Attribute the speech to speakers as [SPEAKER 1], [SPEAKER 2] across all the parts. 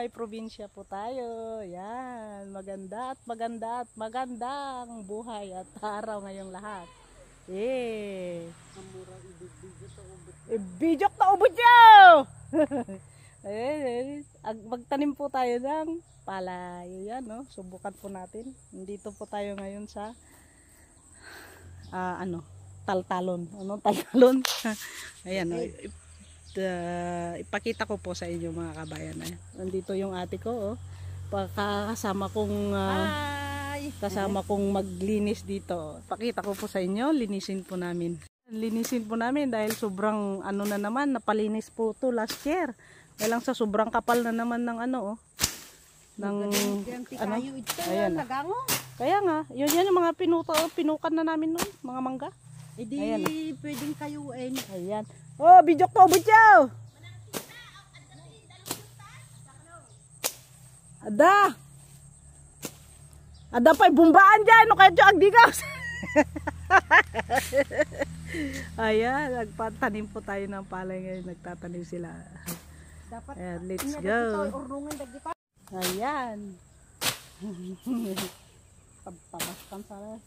[SPEAKER 1] may probinsya po tayo. Yan, maganda at magandang buhay at araw ngayong lahat. Ibijok na ubod nyo! Magtanim po tayo ng palay. Yan, no? Subukan po natin. Nandito po tayo ngayon sa taltalon. Taltalon? Ayan, no? Ipakita ko po sa inyo mga kabayan. Nandito yung ate ko, kasama kong maglinis dito. Pakita ko po sa inyo, linisin po namin dahil sobrang na naman, napalinis po to last year. Dahil lang sa sobrang kapal na naman ng ayan. Kaya nga, yun yung mga pinukan na namin noon, mga mangga.
[SPEAKER 2] Hindi pwedeng kayuin.
[SPEAKER 1] Ayan. Oh, bijok to, butyaw! Ada pa'y bumbaan dyan, no kayo agdigaws. Ayan, nagpatanim po tayo ng palay ngayon, nagtatanim sila. Ayan, let's go. Ayan. Tabaskan sana.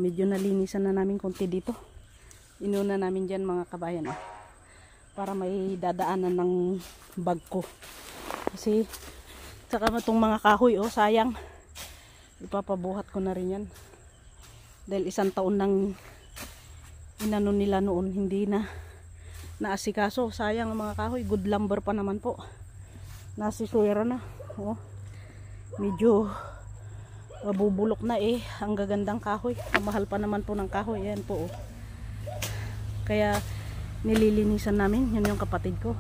[SPEAKER 1] Medyo nalinisan na namin konti dito. Inuna namin dyan mga kabayan para may dadaanan ng bag ko. Kasi saka itong mga kahoy sayang. Ipapabuhat ko na rin yan. Dahil 1 taon nang inano nila noon, hindi na naasikaso. Sayang ang mga kahoy. Good lumber pa naman po. Nasiswera na. Medyo mabubulok na ang gagandang kahoy. Ang mahal pa naman po ng kahoy. Ayan po Kaya nililinisan namin. Yan yung kapatid ko.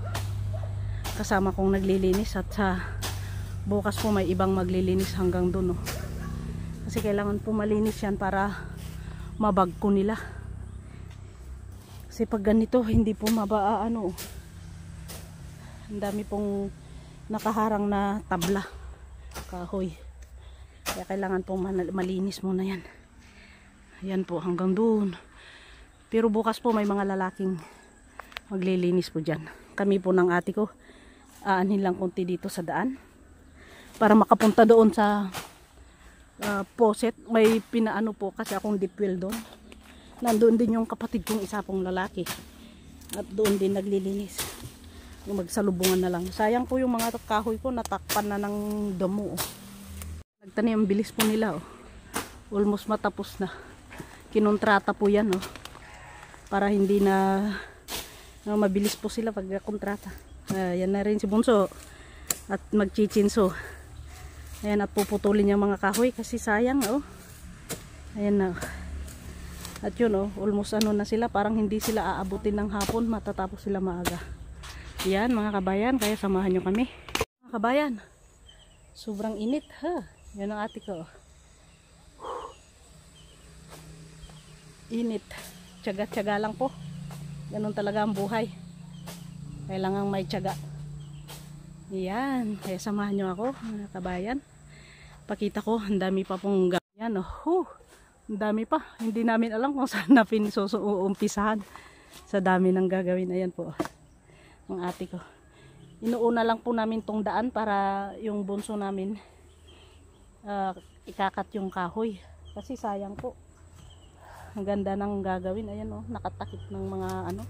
[SPEAKER 1] Kasama kong naglilinis. At sa bukas po may ibang maglilinis hanggang dun Kasi kailangan po malinis yan para mabag ko nila. Kasi pag ganito hindi po ang dami pong nakaharang na tabla kahoy. Kaya kailangan pong malinis muna yan. Ayan po hanggang doon. Pero bukas po may mga lalaking maglilinis po dyan. Kami po ng ate ko aanhin lang konti dito sa daan para makapunta doon sa poset. May pinaano po kasi akong deep well doon. Nandoon din yung kapatid kong isa pong lalaki. At doon din naglilinis. Magsalubungan na lang. Sayang po yung mga kahoy ko natakpan na ng damo. Nagtanim, ang bilis po nila almost matapos na. Kinontrata po yan, oh, para hindi na mabilis po sila pag kontrata. Yan na rin si Bunso at magchichinso. Ayan, at puputulin yung mga kahoy kasi sayang, oh. Ayan na. At yun, oh, almost ano na sila, parang hindi sila aabutin ng hapon, matatapos sila maaga. Yan mga kabayan, kaya samahan nyo kami. Mga kabayan, sobrang init, ha. Yan ang ate ko. Init. Tiyaga-tiyaga lang po. Ganun talaga ang buhay. Kailangan may tiyaga. Yan. Kaya samahan nyo ako, mga kabayan. Pakita ko, ang dami pa pong ganyan. Oh, ang dami pa. Hindi namin alam kung saan na umpisahan. Sa dami ng gagawin. Ayan po. Ang ate ko. Inuuna lang po namin tong daan para yung bunso namin ikakat yung kahoy. Kasi sayang po. Ang ganda ng gagawin. Ayan, oh, nakatakip ng mga ano,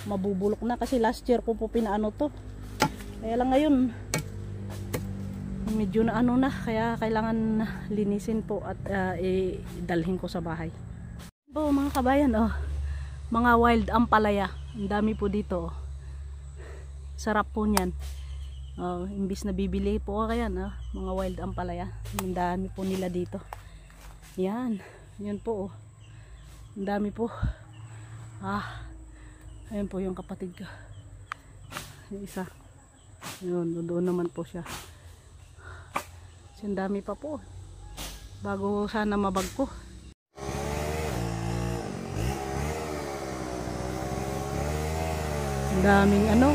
[SPEAKER 1] mabubulok na kasi last year ko po pinaano to. Kaya lang ngayon medyo na ano na, kaya kailangan linisin po at idalhin ko sa bahay. Po mga kabayan, oh, mga wild ampalaya. Ang dami po dito, oh. Sarap po niyan. Oh, imbis na bibili po kaya mga wild ampalaya. Ang dami po nila dito. Yan. Yan po, oh. Ang dami po. Ayun po yung kapatid ko. Yung isa. Yun, doon naman po siya. Ang dami pa po. Bago sana mabagko. Ang daming ano,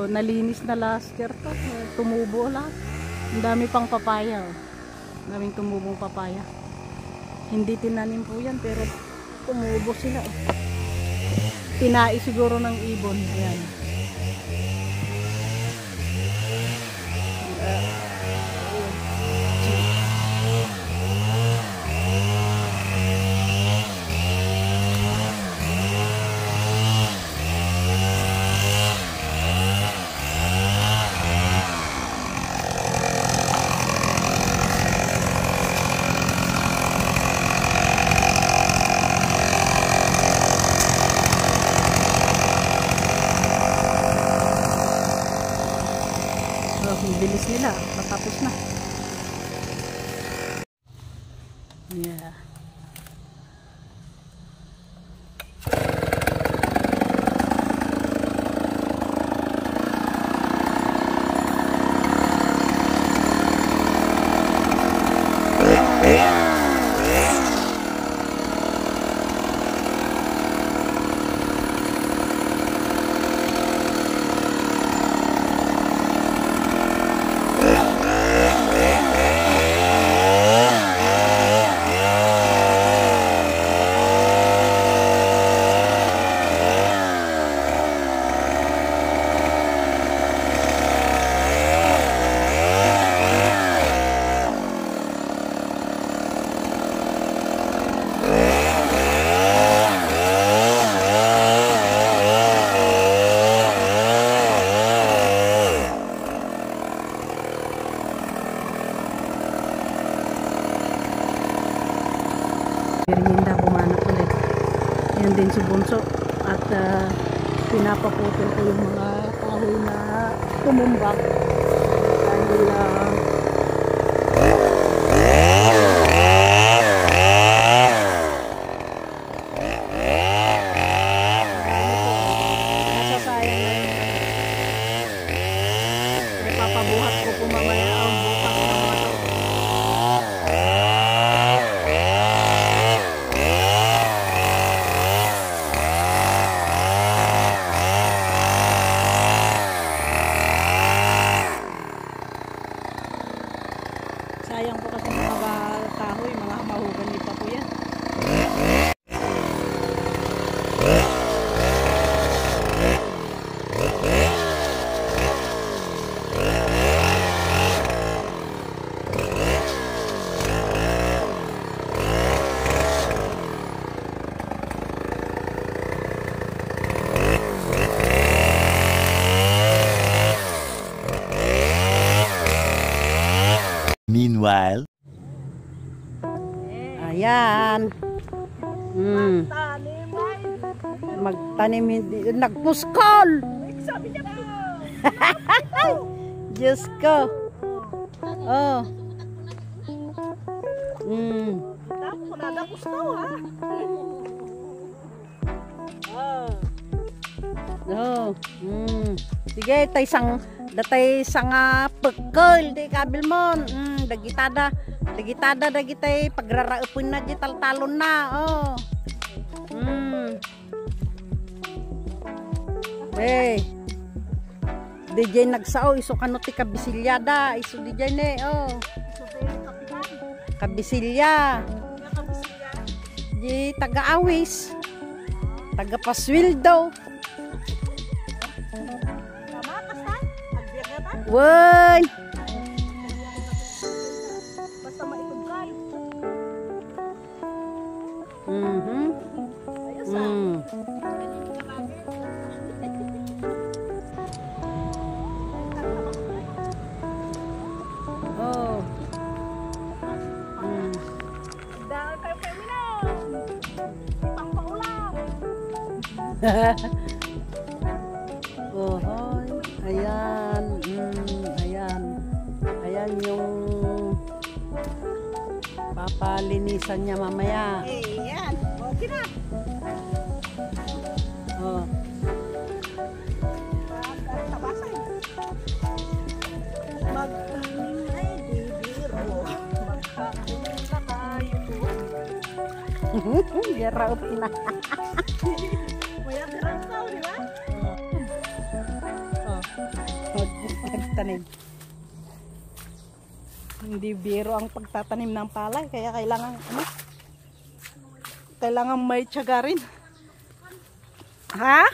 [SPEAKER 1] nalinis na last year to. Tumubo lahat. Ang dami pang papaya, oh. Ang daming tumubong papaya. Hindi tinanim po yan, pero tumubo sila, oh. Tinai siguro ng ibon. Ayan. Bilis nila, matapos na. Yeah. Merienda bumanat ulit. Yan din si Bunso at pinapaputol ko yung mga kahoy na tumumbak dahil nasasayang na yun. May papabuhat ko po mamaya ang bukas ng mga to. Sayang po kasi mga kahoy, mga mahugan pa po yan.
[SPEAKER 3] Meanwhile,
[SPEAKER 1] Ayan.
[SPEAKER 2] Tanim ay.
[SPEAKER 1] Magtanim hindi. Nagpuskol!
[SPEAKER 2] Sabi niya po.
[SPEAKER 1] Diyos ko. Oh.
[SPEAKER 2] Nadapos na ha.
[SPEAKER 1] Oh. Sige, tay sang pekol di kabil mon. Dagitada dagitay pagraraupon na di taltalon na. Oh. Hey. DJ nagsao iso kano ti kabisilyada, iso DJ ne. Oh. Kabisilya. Di taga-awis. Taga-paswildo. Wen.
[SPEAKER 2] Basta maitugay.
[SPEAKER 1] Oh.
[SPEAKER 2] Dahil kayo minum. Ipang paulam.
[SPEAKER 1] Oh, hoy. Ayan. Ayan yung papalinisan niya mamaya.
[SPEAKER 2] Ayan. Okay na.
[SPEAKER 1] Oh.
[SPEAKER 2] Tabasan. Magtanim ay bibiro. Magtanim na tayo.
[SPEAKER 1] Garaot na.
[SPEAKER 2] Maya garaw, di ba?
[SPEAKER 1] Oh. Magtanim. Hindi biro ang pagtatanim ng palay, kaya kailangan may tiyaga rin. Ha?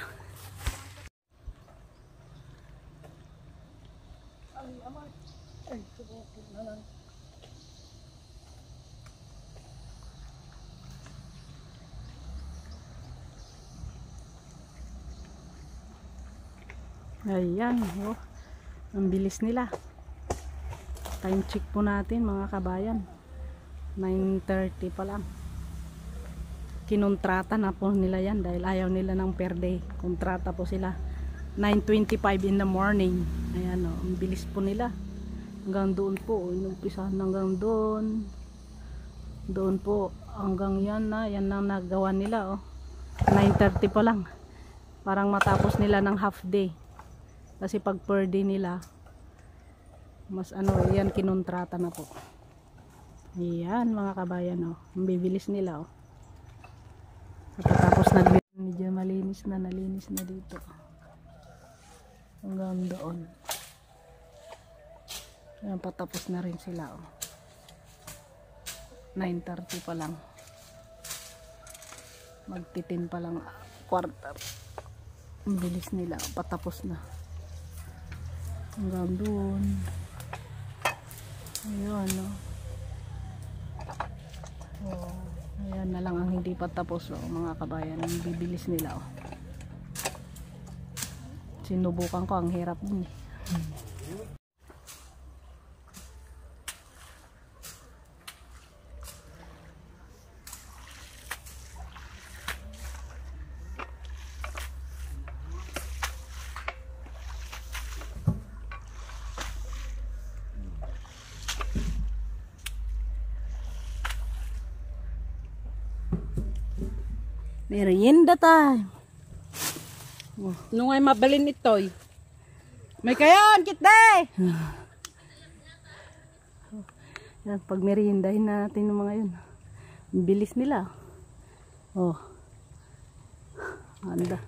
[SPEAKER 1] Ayan, oh. Ang bilis nila. Time check po natin mga kabayan. 9:30 pa lang. Kinontrata na po nila yan dahil ayaw nila ng per day. Kontrata po sila. 9:25 in the morning. Ayan o, ang bilis po nila. Hanggang doon po. Inumpisahan hanggang doon. Doon po. Hanggang yan na. Yan na nagawa nila o. 9:30 pa lang. Parang matapos nila ng half day. Kasi pag per day nila, mas yan kinontrata na po. Ayan mga kabayan o. Ang bibilis nila o. Tapos medyo nalinis na dito. Hanggang doon. Ayan, patapos na rin sila o. 9:30 pa lang. Magtitin pa lang quarter. Ang bilis nila o. Patapos na. Hanggang doon. Ayun no. Oh, ayan na lang ang hindi pa tapos oh, mga kabayan. Ang bibilis nila oh. Sinubukan ko, ang hirap din eh. Merienda time. Oh.
[SPEAKER 2] Nung ay mabalin ito'y. May kayan, kitday!
[SPEAKER 1] Yan, pag meriendahin natin ng mga yun. Ang bilis nila. Oh. Anda.